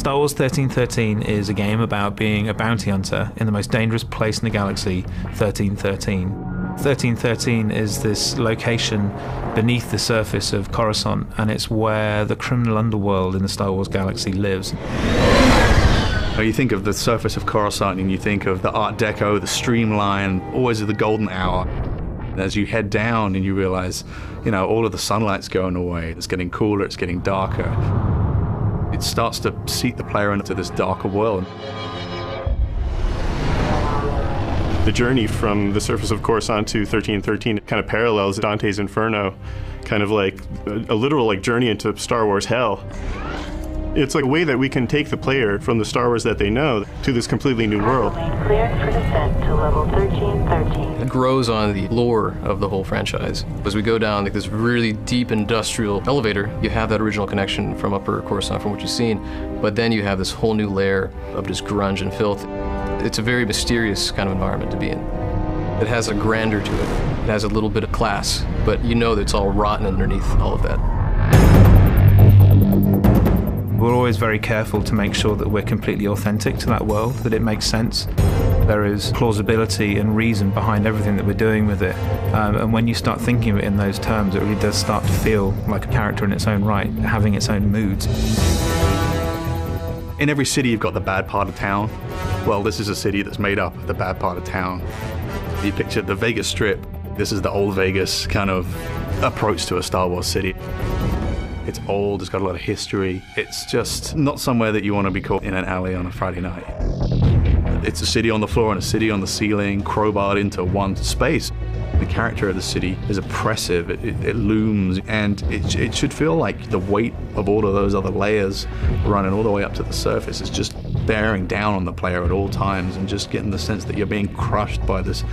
Star Wars 1313 is a game about being a bounty hunter in the most dangerous place in the galaxy, 1313. 1313 is this location beneath the surface of Coruscant, and it's where the criminal underworld in the Star Wars galaxy lives. You think of the surface of Coruscant and you think of the Art Deco, the streamline, always the golden hour. As you head down and you realize, all of the sunlight's going away, it's getting cooler, it's getting darker. It starts to seat the player into this darker world. The journey from the surface of Coruscant to 1313 kind of parallels Dante's Inferno, kind of like a literal journey into Star Wars hell. It's like a way that we can take the player from the Star Wars that they know to this completely new world. Cleared for descent to level 1313. It grows on the lore of the whole franchise. As we go down this really deep industrial elevator, you have that original connection from Upper Coruscant, from what you've seen, but then you have this whole new layer of just grunge and filth. It's a very mysterious kind of environment to be in. It has a grandeur to it. It has a little bit of class, but you know that it's all rotten underneath all of that. We're always very careful to make sure that we're completely authentic to that world, that it makes sense. There is plausibility and reason behind everything that we're doing with it. And when you start thinking of it in those terms, it really does start to feel like a character in its own right, having its own moods. In every city, you've got the bad part of town. Well, this is a city that's made up of the bad part of town. You picture the Vegas Strip. This is the old Vegas kind of approach to a Star Wars city. It's old, it's got a lot of history. It's just not somewhere that you want to be caught in an alley on a Friday night. It's a city on the floor and a city on the ceiling, crowbarred into one space. The character of the city is oppressive, it looms, and it should feel like the weight of all of those other layers running all the way up to the surface is just bearing down on the player at all times, and just getting the sense that you're being crushed by this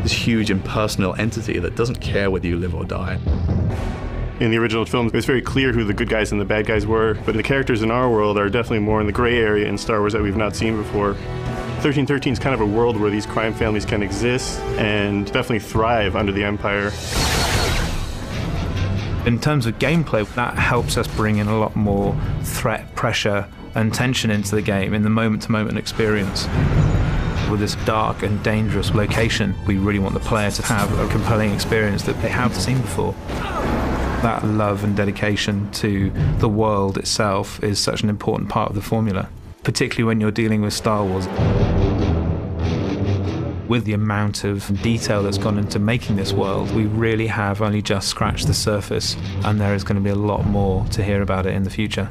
huge impersonal entity that doesn't care whether you live or die. In the original film, it's very clear who the good guys and the bad guys were, but the characters in our world are definitely more in the gray area in Star Wars that we've not seen before. 1313 is kind of a world where these crime families can exist and definitely thrive under the Empire. In terms of gameplay, that helps us bring in a lot more threat, pressure, and tension into the game in the moment-to-moment experience. With this dark and dangerous location, we really want the player to have a compelling experience that they haven't seen before. That love and dedication to the world itself is such an important part of the formula, particularly when you're dealing with Star Wars. With the amount of detail that's gone into making this world, we really have only just scratched the surface, and there is going to be a lot more to hear about it in the future.